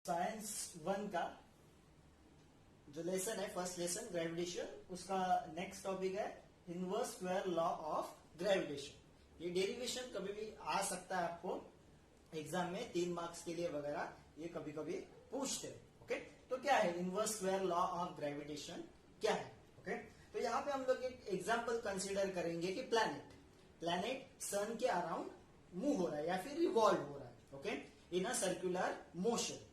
Science 1 का जो lesson है, फर्स्ट लेसन ग्रेविटेशन, उसका नेक्स्ट टॉपिक है inverse square law of gravitation. ये डेरिवेशन कभी भी आ सकता है आपको एग्जाम में 3 मार्क्स के लिए वगैरह, ये कभी कभी पूछते हैं। ओके, तो क्या है inverse square law of gravitation, क्या है? ओके, तो यहाँ पे हम लोग एक एग्जाम्पल कंसिडर करेंगे कि प्लैनेट सन के अराउंड मूव हो रहा है या फिर रिवॉल्व हो रहा है, okay, in a circular motion.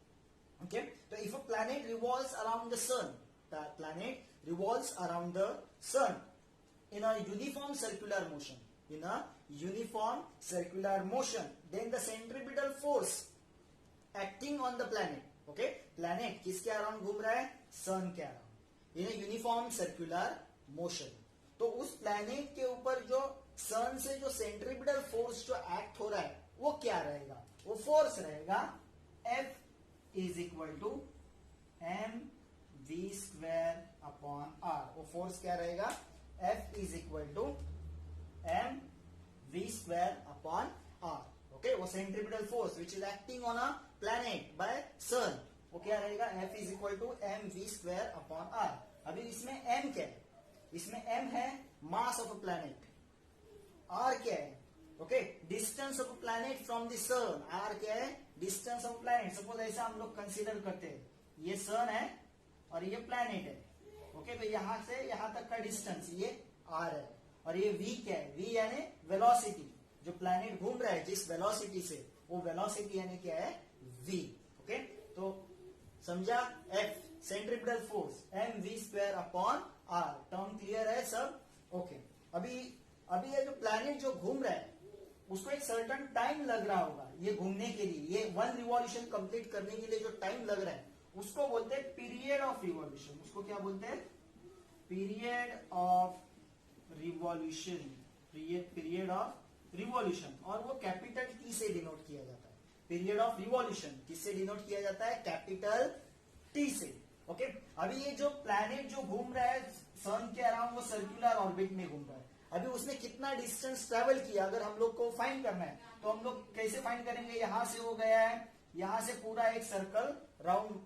Okay, so if a planet revolves around the sun, the planet revolves around the sun in a uniform circular motion. In a uniform circular motion, then the centripetal force acting on the planet. Okay, planet किसके around घूम रहा है? सन के around in a uniform circular motion. तो उस planet के ऊपर जो सन से जो सेंट्रिपिटल फोर्स जो एक्ट हो रहा है वो क्या रहेगा? वो फोर्स रहेगा F is equal to mv square upon r। वो फोर्स क्या रहेगा? F is equal to mv square upon r। Okay, वो centripetal force which is acting on a planet by sun, वो क्या रहेगा? F is equal to mv square upon r। अभी इसमें m क्या है? इसमें m है mass of a planet, r क्या है? Okay, distance of planet from the sun, r क्या है? Distance of planet. सपोज ऐसा हम लोग कंसीडर करते हैं, ये सन है और ये प्लैनेट है। ओके, तो यहां से यहां तक का डिस्टेंस ये आर है, और ये वी क्या है? वी यानी वेलोसिटी, जो प्लैनेट घूम रहा है जिस वेलोसिटी से, वो वेलोसिटी यानी क्या है? वी। ओके, तो समझा? F centripetal force m v square upon r. Term clear है सब? ओके, अभी ये जो प्लैनेट जो घूम रहा है उसको एक सर्टेन टाइम लग रहा होगा ये घूमने के लिए, ये 1 रिवॉल्यूशन कंप्लीट करने के लिए जो टाइम लग रहा है उसको बोलते हैं पीरियड ऑफ रिवॉल्यूशन। उसको क्या बोलते हैं? Period of revolution, period of revolution. और वो कैपिटल टी से डिनोट किया जाता है। पीरियड ऑफ रिवॉल्यूशन किससे डिनोट किया जाता है? कैपिटल टी से। ओके, अभी ये जो प्लैनेट जो घूम रहा है सन के अराउंड, वो सर्कुलर ऑर्बिट में घूम रहा है। अभी उसने कितना डिस्टेंस ट्रेवल किया अगर हम लोग को फाइंड करना है, तो हम लोग कैसे फाइंड करेंगे? यहां से वो गया है, यहां से पूरा एक सर्कल राउंड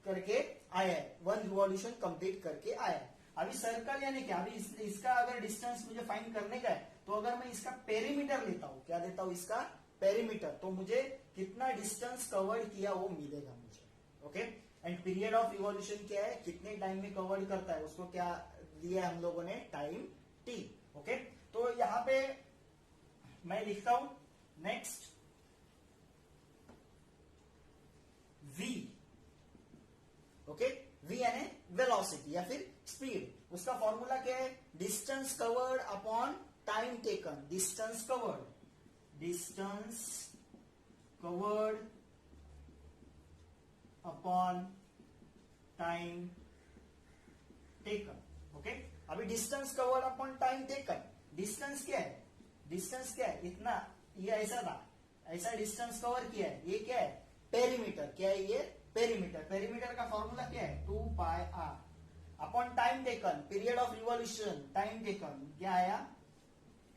करके आया है, 1 रिवॉल्यूशन कंप्लीट करके आया है। अभी सर्कल यानी क्या? अभी इसका अगर डिस्टेंस मुझे फाइंड करने का है, तो अगर मैं इसका पेरीमीटर लेता हूं, क्या लेता हूं? इसका पेरीमीटर, तो मुझे कितना डिस्टेंस कवर किया वो मिलेगा मुझे। Okay, and period of revolution क्या है? कितने टाइम में कवर करता है, उसको क्या दिया हम लोगों ने? Time T. ओके, तो यहां पे मैं लिखता हूं नेक्स्ट v। ओके, v यानी वेलोसिटी या फिर स्पीड। उसका फॉर्मूला क्या है? Distance covered upon time taken. Distance covered upon time taken. Okay, अभी distance covered upon time taken, distance क्या है? डिस्टेंस क्या है? इतना, ये ऐसा था, ऐसा डिस्टेंस कवर किया है, ये क्या है? पेरीमीटर। क्या है ये? पेरीमीटर। पेरीमीटर का फॉर्मूला क्या है? 2 pi are upon time taken, period of revolution, time taken, क्या आया?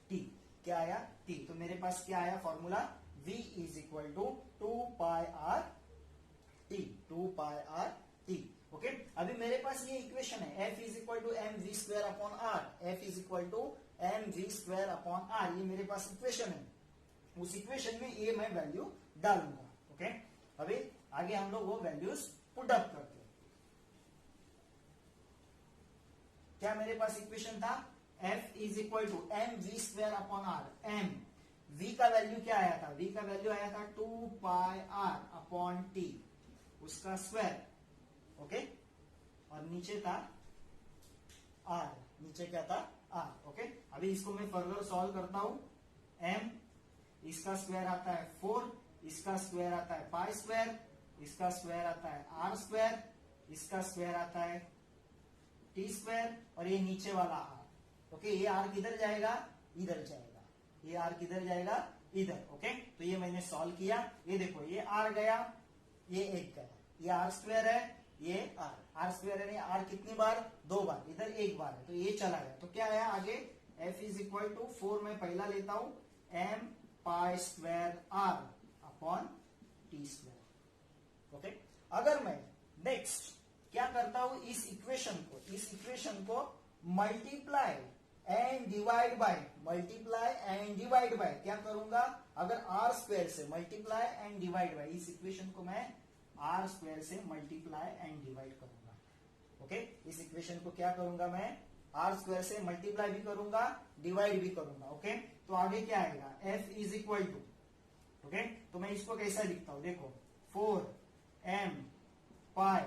टी। क्या आया? टी। तो मेरे पास क्या आया formula? v is equal to 2 pi r t, 2 pi r t. Okay, अभी मेरे पास ये इक्वेशन है, f is equal to m v square upon r, f is equal to m v square upon r, ये मेरे पास equation है। उस इक्वेशन में ये मैं वैल्यू डालूंगा। ओके, अभी आगे हम लोग वो वैल्यूज पुट अप करते हैं। क्या मेरे पास इक्वेशन था? f is equal to m v square upon r. Um, v का वैल्यू क्या आया था? v का वैल्यू आया था 2 पाई आर अपॉन टी, उसका स्क्वायर। ओके, और नीचे था r, नीचे क्या था? r। ओके, अभी इसको मैं फर्दर सॉल्व करता हूं। m, इसका स्क्वायर आता है 4, इसका स्क्वायर आता है पाई स्क्वायर, इसका स्क्वायर आता है r स्क्वायर, इसका स्क्वायर आता है t स्क्वायर, और ये नीचे वाला r। ओके, ये r किधर जाएगा? इधर जाएगा। ये r किधर जाएगा? इधर। ओके, तो ये मैंने सॉल्व किया। ये देखो, ये r गया, ये 1 गया, ये r स्क्वायर है, ये r स्क्वायर है। r कितनी बार? 2 बार, इधर 1 बार है, तो ये चला गया। तो क्या आया आगे? f इज इक्वल टू 4 मैं पहला लेता हूं, m pi square r upon t square. Okay, अगर मैं नेक्स्ट क्या करता हूं, इस इक्वेशन को मल्टीप्लाई एंड डिवाइड बाय क्या करूंगा, अगर आर स्क्वायर से मल्टीप्लाई एंड डिवाइड बाय, इस इक्वेशन को मैं आर स्क्वायर से मल्टीप्लाई एंड डिवाइड करूंगा। ओके, इस इक्वेशन को क्या करूंगा, मैं आर स्क्वायर से मल्टीप्लाई भी करूंगा, डिवाइड भी करूंगा। ओके, तो आगे क्या आएगा, f is equal to, okay, तो मैं इसको कैसा लिखता हूं, देखो 4m pi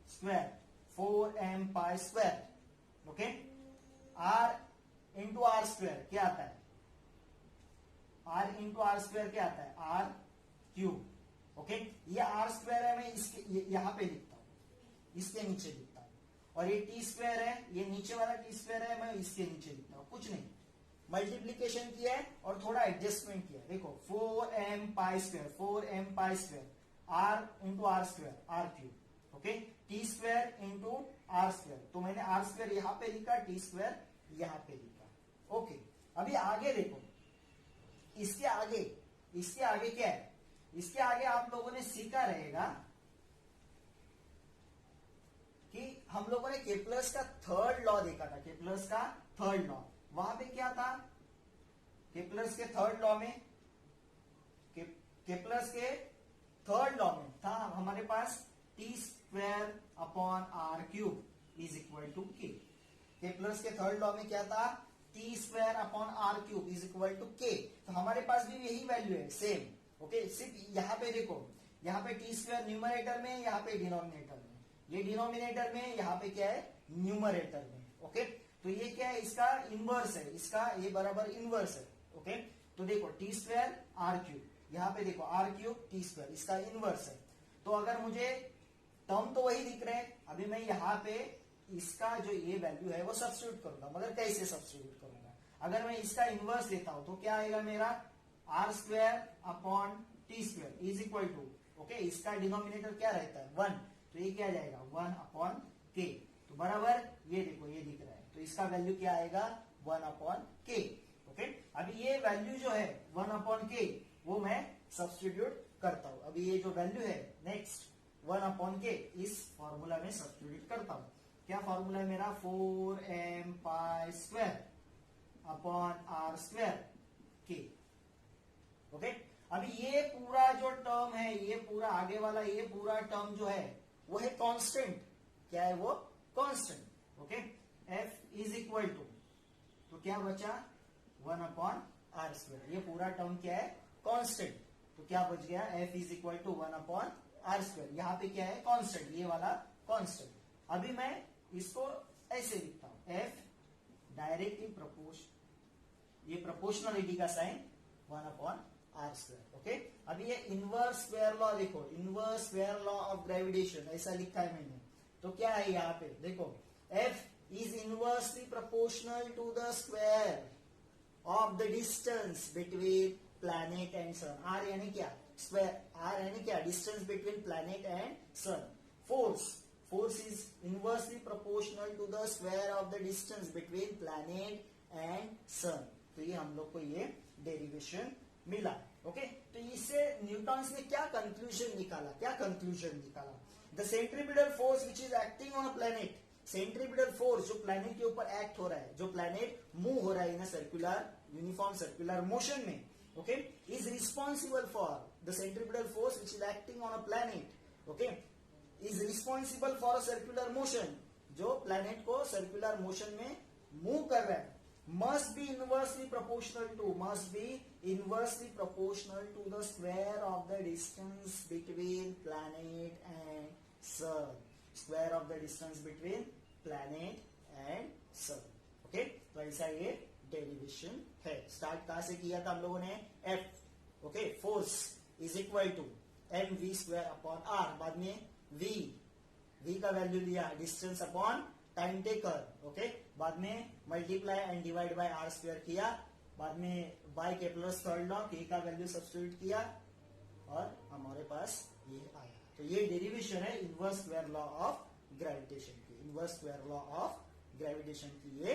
square, 4m pi square, okay, r into r square क्या आता है, आर इंटू आर स्क्वायर क्या आता है, आर क्यूब। ओके, ये आर स्क्वायर है, मैं इसके यहां पे लिखता हूं, इसके नीचे लिखता हूं, और ये टी स्क्वायर है, ये नीचे वाला टी स्क्वायर है, मैं इसके नीचे लिखता हूं, कुछ नहीं, मल्टीप्लीकेशन किया है और थोड़ा एडजस्टमेंट किया है। देखो 4m pi square r into r square, r cube, okay, t square into r square, तो मैंने आर स्क्वायर यहां पे लिखा, टी स्क्वायर यहां पे लिखा। ओके, अभी आगे देखो, इसके आगे क्या है, इसके आगे आप लोगों ने सीखा रहेगा कि हम लोगों ने केप्लर्स का थर्ड लॉ देखा था, केप्लर्स का थर्ड लॉ, वहां पे क्या था, केप्लर्स के थर्ड लॉ में था हमारे पास T square upon R cube is equal to K. Kepler's के थर्ड लॉ में क्या था, T square upon R cube is equal to K, तो हमारे पास भी यही वैल्यू है, सेम। ओके, सिर्फ यहाँ पे देखो, यहाँ पे टी स्क्वायर न्यूमरेटर में, यहाँ पे डिनोमिनेटर में, ये डिनोमिनेटर में, यहाँ पे क्या है, न्यूमरेटर में। ओके, तो ये क्या है, इसका इनवर्स है, इसका ये बराबर इनवर्स है। ओके, तो देखो टी स्क्वायर आर क्यूब, यहाँ पे देखो आर क्यूब टी स्क्वायर, इसका इनवर्स है। तो अगर मुझे टर्म तो वही दिख रहे हैं, अभी मैं यहाँ पे इसका जो ये वैल्यू है वो सब्स्टिट्यूट करूंगा, मगर कैसे सब्स्टिट्यूट करूंगा, अगर मैं इसका इनवर्स लेता हूं तो क्या आएगा मेरा, r square upon t square is equal to, okay, इसका डिनोमिनेटर क्या रहता है 1, तो ये क्या जाएगा 1 अपॉन के, तो बराबर ये देखो ये दिख रहा है, तो इसका वैल्यू क्या आएगा 1 अपॉन के। ओके, अभी ये वैल्यू जो है 1 अपॉन के वो मैं सब्स्टिट्यूट करता हूं, अभी ये जो वैल्यू है नेक्स्ट 1 अपॉन के इस फॉर्मूला में सब्स्टिट्यूट करता हूं। क्या फॉर्मूला है मेरा, 4m pi square upon are square के। ओके, अभी ये पूरा जो टर्म है, ये पूरा आगे वाला ये पूरा टर्म जो है वो है कांस्टेंट, क्या है वो, constant. Okay, f is equal to, तो क्या बचा 1 अपॉन आर स्क्वायर, ये पूरा टर्म क्या है, कांस्टेंट, तो क्या बच गया, f is equal to 1 upon are square, यहाँ पे क्या है कांस्टेंट, ये वाला कांस्टेंट। अभी मैं इसको ऐसे लिखता हूं, f डायरेक्टली ये प्रोपोर्शनलिटी का sign 1 upon are square. Okay, अभी ये इनवर्स स्क्वायर लॉ देखो, inverse square law of gravitation ऐसा लिखा है मैंने, तो क्या है यहाँ पे देखो, f is inversely proportional to the square of the distance between planet and sun। r यानी क्या, स्क्वायर, r यानी क्या, distance between planet and sun. force is inversely proportional to the square of the distance between planet and sun। तो ये हम लोग को ये डेरिवेशन मिला। ओके, तो इससे न्यूटन ने क्या कंक्लूजन निकाला, the centripetal force which is acting on a planet, centripetal force जो प्लैनेट के ऊपर एक्ट हो रहा है, जो प्लैनेट मूव हो रहा है in a circular uniform circular motion में, okay, is responsible for the centripetal force which is acting on a planet, okay, is responsible for a circular motion, जो प्लैनेट को सर्कुलर मोशन में move कर रहा है, must be inversely proportional to the square of the distance between planet and sun, square of the distance between planet and sun। Okay, तो ऐसा ये derivation है। स्टार्ट कहां से किया था हम लोगों ने, F, okay, force is equal to mv square upon r, बाद में v का वैल्यू लिया, distance upon time taker, okay, बाद में multiply and divide by r square किया, बाद में बाय केप्लर्स थर्ड लॉ के का वैल्यू सब्स्टिट्यूट किया और हमारे पास ये आया। तो ये डेरिवेशन है inverse square law of gravitation की, inverse square law of gravitation की ये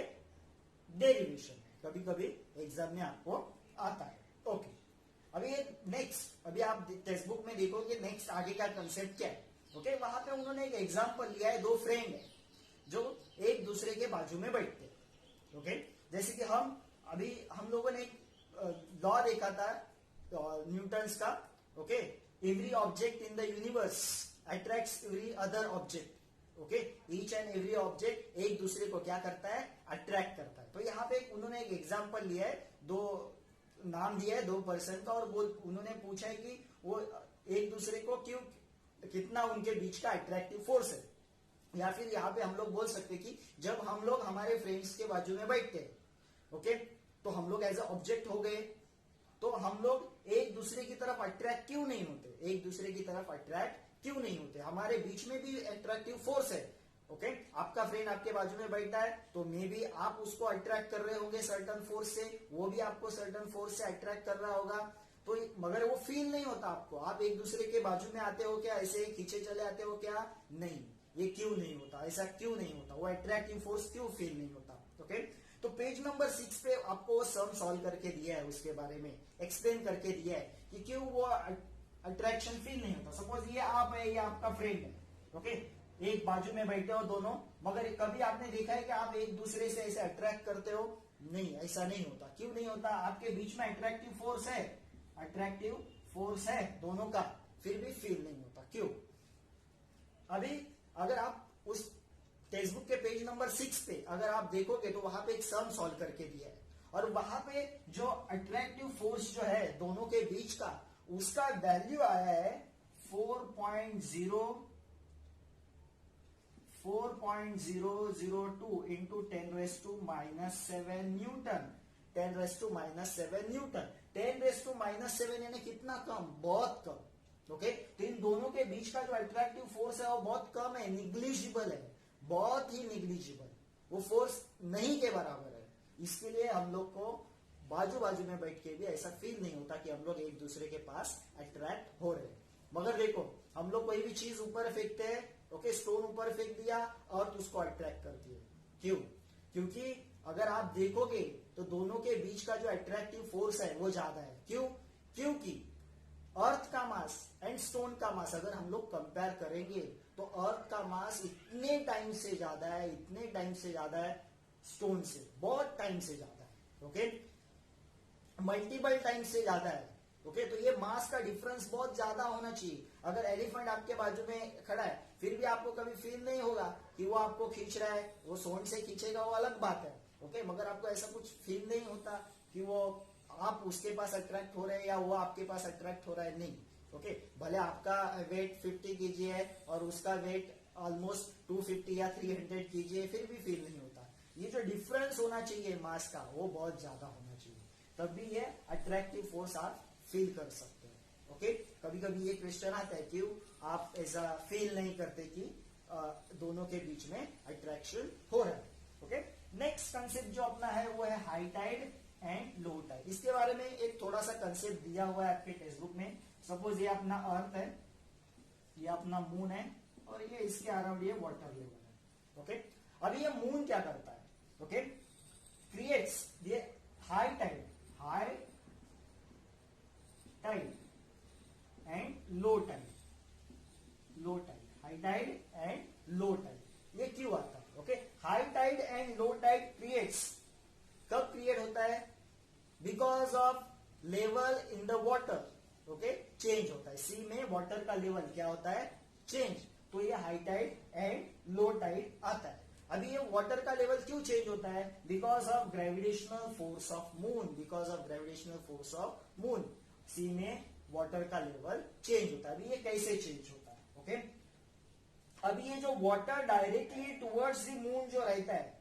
डेरिवेशन है, कभी कभी एग्जाम में आपको आता है। ओके, अभी नेक्स्ट, अभी आप टेक्स्ट बुक में देखोगे नेक्स्ट आगे का कंसेप्ट क्या है। ओके, वहां पे उन्होंने एक एग्जांपल लिया है, दो फ्रेंड है जो एक दूसरे के बाजू में बैठते हैं। ओके, जैसे कि हम लोगों ने एक लॉ देखा था न्यूटन्स का। Okay, every object in the universe attracts every other object. Okay, each and every object एक दूसरे को क्या करता है, अट्रैक्ट करता है। तो यहाँ पे उन्होंने एक एग्जांपल लिया है, दो नाम दिया है दो पर्सन का, और वो उन्होंने पूछा है कि वो एक दूसरे को क्यों, कितना उनके बीच का अट्रैक्टिव फोर्स है। या फिर यहाँ पे हम लोग बोल सकते हैं कि जब हम लोग हमारे फ्रेंड्स के बाजू में बैठते हैं, ओके, तो हम लोग एज ए ऑब्जेक्ट हो गए, तो हम लोग एक दूसरे की तरफ अट्रैक्ट क्यों नहीं होते, एक दूसरे की तरफ अट्रैक्ट क्यों नहीं होते, हमारे बीच में भी अट्रैक्टिव फोर्स है। ओके, आपका फ्रेंड आपके बाजू में बैठा है तो मे बी आप उसको अट्रैक्ट कर रहे होंगे सर्टन फोर्स से, वो भी आपको सर्टन फोर्स से अट्रैक्ट कर रहा होगा। तो मगर वो फील नहीं होता आपको, आप एक दूसरे के बाजू में आते हो क्या, ऐसे खींचे चले आते हो क्या, नहीं, ये क्यों नहीं होता, ऐसा क्यों नहीं होता, वो अट्रैक्टिव फोर्स क्यों फील नहीं होता। ओके, तो पेज नंबर 6 पे आपको वो सम सॉल्व करके दिया है, उसके बारे में एक्सप्लेन करके दिया है कि क्यों वो अट्रैक्शन फील नहीं होता। सपोज ये आप है, ये आपका फ्रेंड है, ओके, एक बाजू में बैठे हो दोनों, मगर कभी आपने देखा है कि आप एक दूसरे से ऐसे अट्रैक्ट करते हो, नहीं, ऐसा नहीं होता। क्यों नहीं होता, आपके बीच में अट्रैक्टिव फोर्स है, अट्रैक्टिव फोर्स है दोनों का, फिर भी फील नहीं होता, क्यों। अभी अगर आप उस टेक्स्ट बुक के पेज नंबर 6 पे अगर आप देखोगे तो वहां पे एक सम सॉल्व करके दिया है, और वहां पे जो अट्रैक्टिव फोर्स जो है दोनों के बीच का, उसका वैल्यू आया है 4.002 इंटू 10⁻⁻7 न्यूटन, 10⁻⁻7 न्यूटन। 10⁻⁻7 यानी कितना कम, बहुत कम। ओके, तो इन दोनों के बीच का जो अट्रैक्टिव फोर्स है वो बहुत कम है, निग्लिजिबल है, बहुत ही निग्लिजिबल, वो फोर्स नहीं के बराबर है। इसके लिए हम लोग को बाजू बाजू में बैठ के भी ऐसा फील नहीं होता कि हम लोग एक दूसरे के पास अट्रैक्ट हो रहे हैं। मगर देखो, हम लोग कोई भी चीज ऊपर फेंकते हैं, ओके, स्टोन ऊपर फेंक दिया, अर्थ उसको अट्रैक्ट करती है, क्यों, क्योंकि अगर आप देखोगे तो दोनों के बीच का जो अट्रैक्टिव फोर्स है वो ज्यादा है। क्यों, क्योंकि अर्थ का मास एंड स्टोन का मास अगर हम लोग कंपेयर करेंगे तो अर्थ का मास इतने टाइम से ज्यादा है, इतने टाइम से ज्यादा है स्टोन से, बहुत टाइम से ज्यादा है। ओके, मल्टीपल टाइम से ज्यादा है। ओके, तो ये मास का डिफरेंस बहुत ज्यादा होना चाहिए। अगर एलिफेंट आपके बाजू में खड़ा है फिर भी आपको कभी फील नहीं होगा कि वो आपको खींच रहा है, वो सोन से खींचेगा वो अलग बात है। ओके, मगर आपको ऐसा कुछ फील नहीं होता कि वो आप उसके पास अट्रैक्ट हो रहे हैं या वो आपके पास अट्रैक्ट हो रहा है, नहीं। ओके, भले आपका वेट 50 kg है और उसका वेट ऑलमोस्ट 250 या 300 kg है, फिर भी फील नहीं होता। ये जो डिफरेंस होना चाहिए मास का वो बहुत ज्यादा होना चाहिए, तब भी ये अट्रैक्टिव फोर्स आप फील कर सकते हैं। ओके, कभी कभी ये क्वेश्चन आता है क्यों आप ऐसा फील नहीं करते कि दोनों के बीच में अट्रैक्शन हो रहा है। ओके, नेक्स्ट कंसेप्ट जो अपना है वो है high tide and low tide. इसके बारे में एक थोड़ा सा कंसेप्ट दिया हुआ है आपके टेक्स्ट बुक में। सपोज ये अपना अर्थ है, ये अपना मून है, और ये इसके अराउंड ये वाटर लेवल है। ओके, अभी ये मून क्या करता है, ओके, क्रिएट्स ये high tide and low tide, high tide and low tide. ये क्यों आता है, okay, high tide and low tide creates, कब क्रिएट होता है, because of level in the water. Okay, change होता है, सी में वाटर का लेवल क्या होता है, चेंज, तो ये high tide and low tide आता है। अभी ये वाटर का लेवल क्यों चेंज होता है, because of gravitational force of moon, because of gravitational force of moon, sea में वाटर का लेवल चेंज होता है। अभी ये कैसे चेंज होता है, ओके, अभी ये जो water directly towards the moon जो रहता है,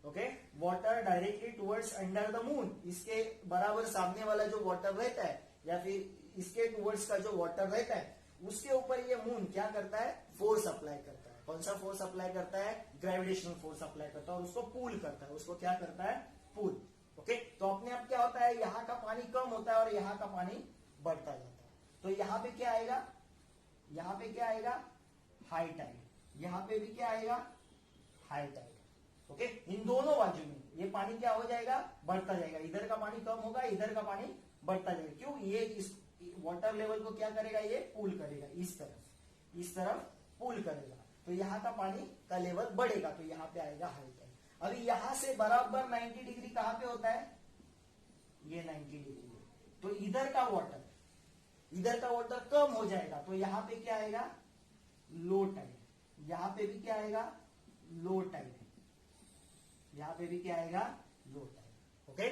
okay, water directly towards under the moon, इसके बराबर सामने वाला जो वाटर रहता है या फिर इसके टुवर्ड्स का जो वाटर रहता है, उसके ऊपर ये मून क्या करता है, फोर्स अप्लाई करता है। कौन सा फोर्स अप्लाई करता है, ग्रेविटेशनल फोर्स अप्लाई करता है, और उसको पुल करता है, उसको क्या करता है, पुल। ओके, तो अपने आप क्या होता है, यहाँ का पानी कम होता है और यहाँ का पानी बढ़ता जाता है। तो यहाँ पे क्या आएगा, यहाँ पे क्या आएगा, हाई टाइड, यहाँ पे भी क्या आएगा, हाई टाइड। ओके, इन दोनों बाजू में ये पानी क्या हो जाएगा, बढ़ता जाएगा, इधर का पानी कम होगा, इधर का पानी बढ़ता जाएगा। क्यों? ये इस वाटर लेवल को क्या करेगा, ये पुल करेगा, इस तरफ पुल करेगा, तो यहाँ का पानी का लेवल बढ़ेगा, तो यहाँ पे आएगा हाई टाइड। अभी यहाँ से बराबर 90 डिग्री कहाँ पे होता है, ये 90 डिग्री, तो इधर का वाटर कम हो जाएगा, तो यहाँ पे क्या आएगा, लो टाइड। यहाँ पे भी क्या आएगा, लो टाइड। यहाँ पे भी क्या आएगा, लो टाइड। ओके,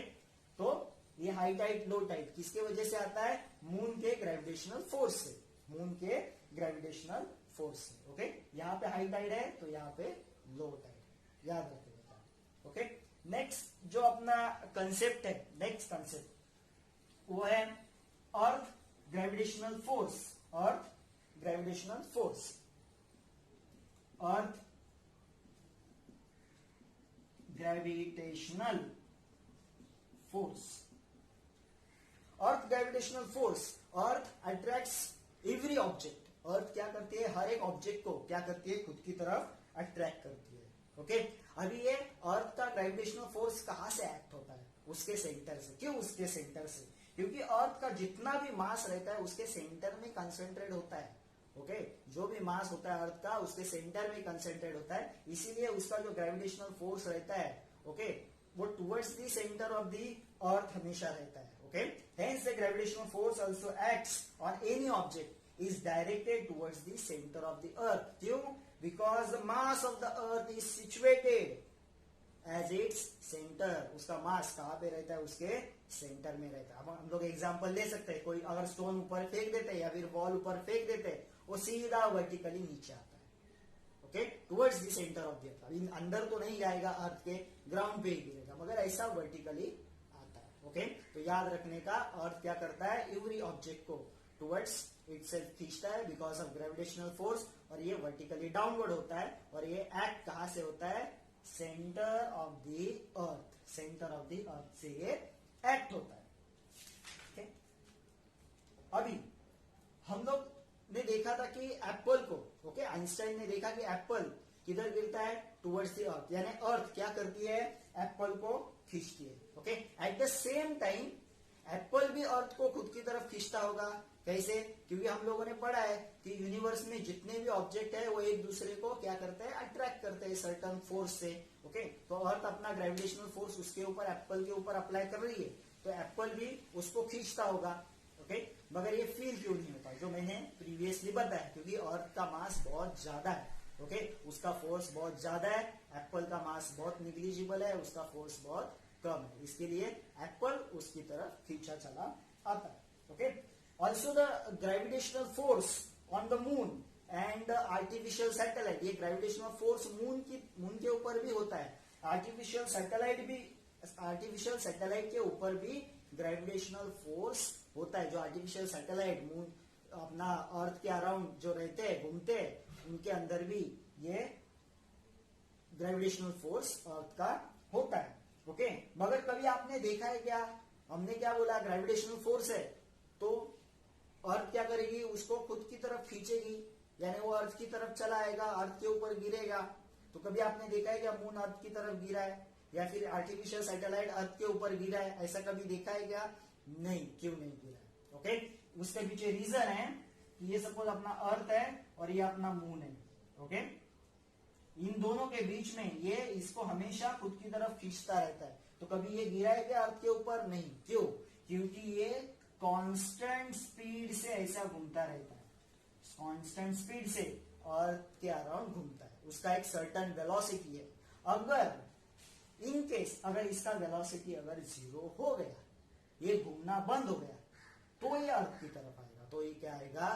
तो ये हाई टाइड लो टाइड किसके वजह से आता है, मून के ग्रेविटेशनल फोर्स से, मून के ग्रेविटेशनल फोर्स से। ओके, यहाँ पे हाई टाइड है तो यहाँ पे लो टाइड, याद रखिएगा। ओके, नेक्स्ट जो अपना कंसेप्ट है, नेक्स्ट कंसेप्ट वो है earth gravitational force. Earth gravitational force, earth gravitational force. Earth gravitational force, earth attracts every object. Earth क्या करती है, हर एक ऑब्जेक्ट को क्या करती है, खुद की तरफ अट्रैक्ट करती है। ओके, अभी ये अर्थ का ग्रेविटेशनल फोर्स कहां से एक्ट होता है, उसके सेंटर से। क्यों उसके सेंटर से, क्योंकि अर्थ का जितना भी मास रहता है उसके सेंटर में कंसेंट्रेट होता है। ओके, जो भी मास होता है अर्थ का उसके सेंटर में कंसेंट्रेट होता है, इसीलिए उसका जो ग्रेविटेशनल फोर्स रहता है, ओके, वो towards the centre of the अर्थ हमेशा रहता है। Okay, hence the gravitational force also acts on any object is directed towards the center of the earth. क्यों? Because the mass of the earth is situated as its center. उसका मास कहाँ पे रहता है, उसके सेंटर में रहता है। अब हम लोग एग्जांपल ले सकते हैं, कोई अगर स्टोन ऊपर फेंक देते हैं या फिर बॉल ऊपर फेंक देते हैं, वो सीधा वर्टिकली नीचे आता है। Okay, towards the centre of the अर्थ। अभी अंदर तो नहीं जाएगा, अर्थ के ग्राउंड पे ही गिरेगा, मगर ऐसा वर्टिकली आता है। ओके, तो याद रखने का, अर्थ क्या करता है, एवरी ऑब्जेक्ट को टुवर्ड्स इटसेल्फ खींचता है बिकॉज ऑफ ग्रेविटेशनल फोर्स, और ये वर्टिकली डाउनवर्ड होता है, और ये एक्ट कहां से होता है, centre of the earth. Centre of the अर्थ से ये एक्ट होता है। okay? अभी हम लोग ने देखा था कि एप्पल को, ओके, आइंस्टाइन ने देखा कि एप्पल किधर गिरता है, टुवर्ड्स द अर्थ, यानी अर्थ क्या करती है, एप्पल को खींचती है। Okay, at the same time Apple भी अर्थ को खुद की तरफ खींचता होगा। कैसे? क्योंकि हम लोगों ने पढ़ा है कि यूनिवर्स में जितने भी ऑब्जेक्ट है वो एक दूसरे को क्या करते हैं, अट्रैक्ट करते हैं सर्टन फोर्स से। ओके, तो अर्थ अपना ग्रेविटेशनल फोर्स उसके ऊपर, एप्पल के ऊपर अप्लाई कर रही है, तो एप्पल भी उसको खींचता होगा। ओके, मगर ये फील क्यों नहीं होता, जो मैंने प्रीवियसली बताया, क्योंकि अर्थ का मास बहुत ज्यादा है। ओके, उसका फोर्स बहुत ज्यादा है, एप्पल का मास बहुत निग्लिजिबल है, उसका फोर्स बहुत कम है, इसके लिए एप्पल उसकी तरफ खींचा चला आता है। Okay, also the gravitational force on the moon and the artificial satellite, ये gravitational force मून के ऊपर भी होता है, आर्टिफिशियल सैटेलाइट के ऊपर भी ग्रेविटेशनल फोर्स होता है। जो आर्टिफिशियल सैटेलाइट मून अपना अर्थ के अराउंड जो रहते हैं, घूमते हैं, उनके अंदर भी ये ग्रेविटेशनल फोर्स अर्थ का होता है। ओके, मगर कभी आपने देखा है क्या, हमने क्या बोला, ग्रेविटेशनल फोर्स है तो अर्थ क्या करेगी, उसको खुद की तरफ खींचेगी, यानी वो अर्थ की तरफ चला आएगा, अर्थ के ऊपर गिरेगा। तो कभी आपने देखा है क्या मून अर्थ की तरफ गिरा है, या फिर आर्टिफिशियल सैटेलाइट अर्थ के ऊपर गिरा है, ऐसा कभी देखा है क्या? नहीं। क्यों नहीं गिरा है? ओके, उसके पीछे रीजन है कि ये सपोज अपना अर्थ है और ये अपना मून है। ओके, इन दोनों के बीच में ये इसको हमेशा खुद की तरफ खींचता रहता है, तो कभी ये गिरा है क्या अर्थ के ऊपर? नहीं। क्यों? क्योंकि ये कांस्टेंट स्पीड से ऐसा घूमता रहता है, कांस्टेंट स्पीड से अर्थ के अराउंड घूमता है, उसका एक सर्टेन वेलोसिटी है। अगर इन केस अगर इसका वेलोसिटी अगर 0 हो गया, ये घूमना बंद हो गया, तो ये अर्थ की तरफ आएगा, तो ये क्या आएगा,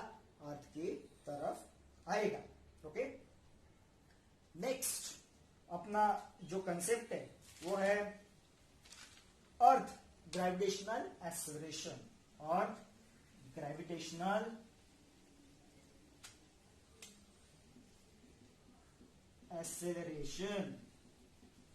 अर्थ की तरफ आएगा। ओके, नेक्स्ट अपना जो कंसेप्ट है वो है अर्थ ग्रेविटेशनल एक्सेलरेशन। अर्थ ग्रेविटेशनल एक्सेलरेशन।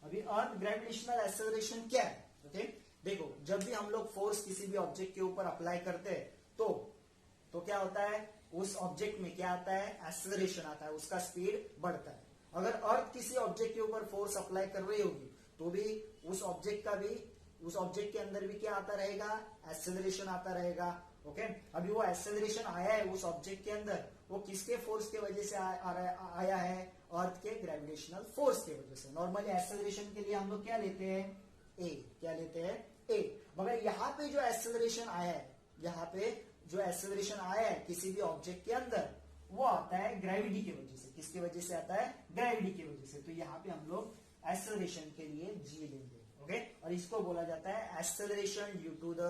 अभी अर्थ ग्रेविटेशनल एक्सेलरेशन क्या है? ओके, देखो, जब भी हम लोग फोर्स किसी भी ऑब्जेक्ट के ऊपर अप्लाई करते हैं तो क्या होता है, उस ऑब्जेक्ट में क्या आता है, एक्सेलरेशन आता है, उसका स्पीड बढ़ता है। अगर अर्थ किसी ऑब्जेक्ट के ऊपर फोर्स अप्लाई कर रही होगी तो भी उस ऑब्जेक्ट का भी उस ऑब्जेक्ट के अंदर भी क्या आता रहेगा, एक्सेलरेशन आता रहेगा। ओके, अभी वो एक्सेलरेशन आया है उस ऑब्जेक्ट के अंदर, वो किसके फोर्स के वजह से आया है, अर्थ के ग्रेविटेशनल फोर्स के वजह से। नॉर्मली एक्सेलरेशन के लिए हम लोग क्या लेते हैं, ए, क्या लेते हैं, ए। मगर यहाँ पे जो एक्सेलरेशन आया है, यहाँ पे जो एक्सेलरेशन आया है किसी भी ऑब्जेक्ट के अंदर, वो आता है ग्रेविटी की वजह से। किसकी वजह से आता है, ग्रेविटी की वजह से। तो यहाँ पे हम लोग एक्सेलरेशन के लिए जी लेंगे। ओके, और इसको बोला जाता है acceleration due to the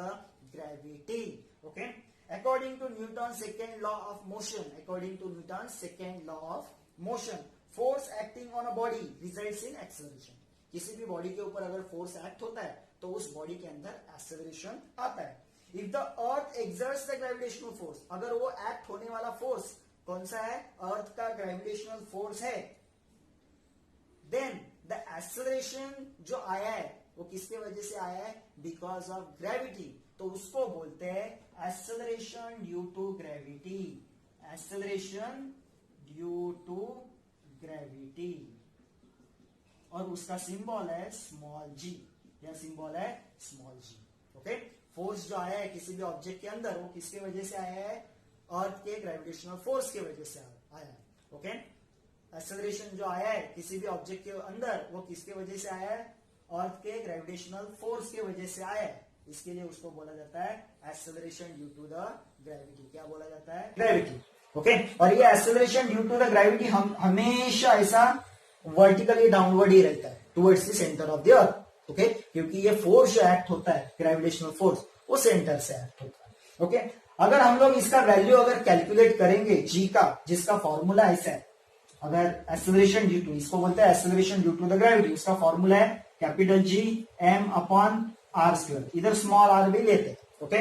gravity. Okay, according to Newton second law of motion, according to Newton second law of motion, force acting on a body results in acceleration. किसी भी बॉडी के ऊपर अगर फोर्स एक्ट होता है तो उस body के अंदर एक्सेलरेशन आता है। If the earth exerts the gravitational force, अगर वो एक्ट होने वाला फोर्स कौन सा है, अर्थ का ग्रेविटेशनल फोर्स है, देन द एक्सेलरेशन जो आया है वो किसके वजह से आया है, बिकॉज ऑफ ग्रेविटी। तो उसको बोलते हैं acceleration due to gravity, acceleration due to gravity. और उसका सिंबल है स्मॉल जी, यह सिंबल है स्मॉल जी। ओके, फोर्स जो आया है किसी भी ऑब्जेक्ट के अंदर, वो किसके वजह से आया है, अर्थ के ग्रेविटेशनल फोर्स के वजह से आया है। ओके, एक्सेलरेशन जो आया है किसी भी ऑब्जेक्ट के अंदर, वो किसके वजह से आया है, अर्थ के ग्रेविटेशनल फोर्स के वजह से आया है। इसके लिए उसको बोला जाता है acceleration due to the gravity. क्या बोला जाता है, ग्रेविटी। ओके, और ये acceleration due to the gravity हम हमेशा ऐसा वर्टिकली डाउनवर्ड ही रहता है, towards the centre of the earth. Okay, क्योंकि ये फोर्स जो एक्ट होता है, ग्रेविटेशनल फोर्स, वो सेंटर से एक्ट होता है। ओके, अगर हम लोग इसका वैल्यू अगर कैलकुलेट करेंगे जी का, जिसका फॉर्मूला ऐसा है, अगर एक्सेलरेशन ड्यू टू, इसको बोलते हैं acceleration due to the gravity, उसका फॉर्मूला है capital G M upon are square. इधर स्मॉल आर भी लेते हैं। ओके,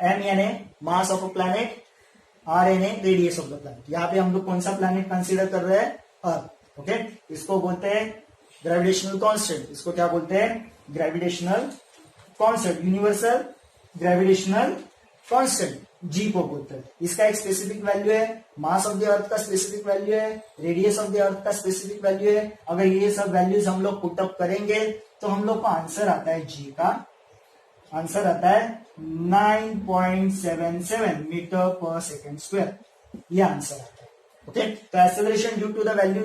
एम यानी mass of a planet, R यानी रेडियस ऑफ द प्लैनेट। यहाँ पे हम लोग कौन सा प्लैनेट कंसीडर कर रहे हैं, अर्थ। ओके, इसको बोलते हैं ग्रेविटेशनल कांस्टेंट, इसको क्या बोलते हैं, gravitational constant, universal gravitational constant, G को बोलते हैं। इसका एक स्पेसिफिक वैल्यू है, मास ऑफ द अर्थ का स्पेसिफिक वैल्यू है, रेडियस ऑफ द अर्थ का स्पेसिफिक वैल्यू है। अगर ये सब वैल्यूज हम लोग पुटअप करेंगे तो हम लोग को आंसर आता है, जी का आंसर आता है 9.77 मीटर पर सेकेंड स्क्वायर, ये आंसर आता है। ओके, तो acceleration due to the value,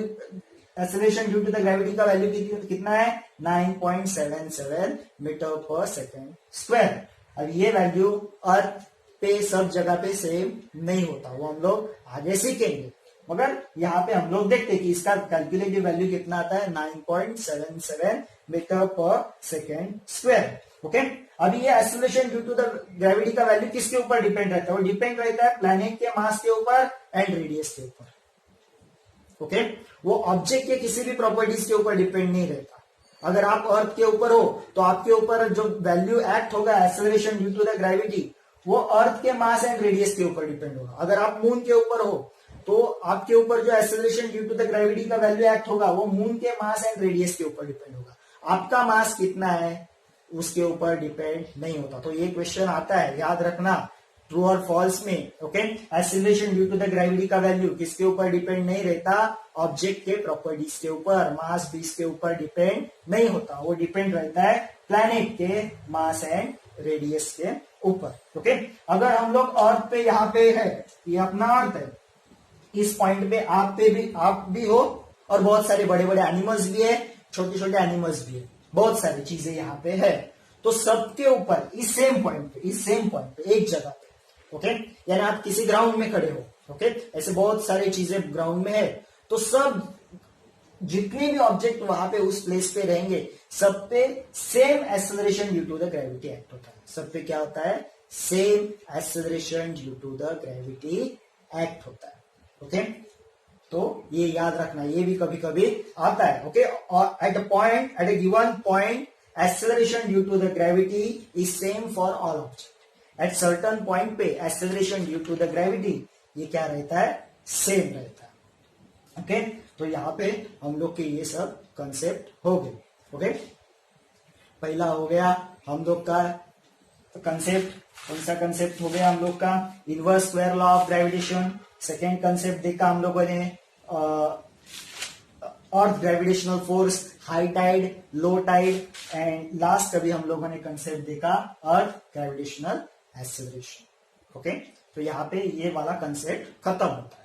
acceleration due to the gravity का वैल्यू कितना है, 9.77 मीटर पर सेकेंड स्क्वायर। अब ये वैल्यू अर्थ पे सब जगह पे सेम नहीं होता, वो हम लोग आगे सीखेंगे। मगर यहाँ पे हम लोग देखते हैं कि इसका कैलकुलेटिव वैल्यू कितना आता है, 9.77 मीटर पर सेकेंड स्क्वायर। ओके, अभी ये acceleration due to the gravity का वैल्यू किसके ऊपर डिपेंड रहता है, वो डिपेंड रहता है प्लैनेट के मास के ऊपर एंड रेडियस के ऊपर। ओके, वो ऑब्जेक्ट के किसी भी प्रॉपर्टीज के ऊपर डिपेंड नहीं रहता। अगर आप अर्थ के ऊपर हो तो आपके ऊपर जो वैल्यू एक्ट होगा acceleration due to the gravity, वो अर्थ के मास एंड रेडियस के ऊपर डिपेंड होगा। अगर आप मून के ऊपर हो तो आपके ऊपर जो acceleration due to the gravity का वैल्यू एक्ट होगा, वो मून के मास एंड रेडियस के ऊपर डिपेंड होगा। आपका मास कितना है उसके ऊपर डिपेंड नहीं होता। तो ये क्वेश्चन आता है, याद रखना, ट्रू और फॉल्स में। Okay, acceleration due to the gravity का वैल्यू किसके ऊपर डिपेंड नहीं रहता, ऑब्जेक्ट के प्रॉपर्टीज के ऊपर, मास बीस के ऊपर डिपेंड नहीं होता, वो डिपेंड रहता है प्लैनेट के मास एंड रेडियस के ऊपर। ओके, अगर हम लोग अर्थ पे, यहाँ पे है, ये अपना अर्थ है, इस पॉइंट पे आप भी हो और बहुत सारे बड़े बड़े एनिमल्स भी है, छोटे छोटे एनिमल्स भी है, बहुत सारी चीजें यहाँ पे है। तो सबके ऊपर इस सेम पॉइंट पे एक जगह पे, ओके, यानी आप किसी ग्राउंड में खड़े हो, ओके, ऐसे बहुत सारी चीजें ग्राउंड में है, तो सब जितने भी ऑब्जेक्ट वहां पे उस प्लेस पे रहेंगे, सब पे same acceleration due to the gravity act होता है। सब पे क्या होता है, same acceleration due to the gravity act होता है। ओके, तो ये याद रखना, ये भी कभी कभी आता है। ओके, और at a given point acceleration due to the gravity is same for all object. At certain point पे acceleration due to the gravity ये क्या रहता है, सेम रहता है। ओके, तो यहाँ पे हम लोग के ये सब कंसेप्ट हो गए। ओके, पहला हो गया हम लोग का कंसेप्ट, कौन सा कंसेप्ट हो गया हम लोग का, inverse square law of gravitation. Second concept देखा हम लोगों ने earth gravitational force, high tide, low tide, and last कभी हम लोगों ने कंसेप्ट देखा अर्थ ग्रेविटेशनल एक्सेलरेशन। ओके, तो यहाँ पे ये वाला कंसेप्ट खत्म होता है।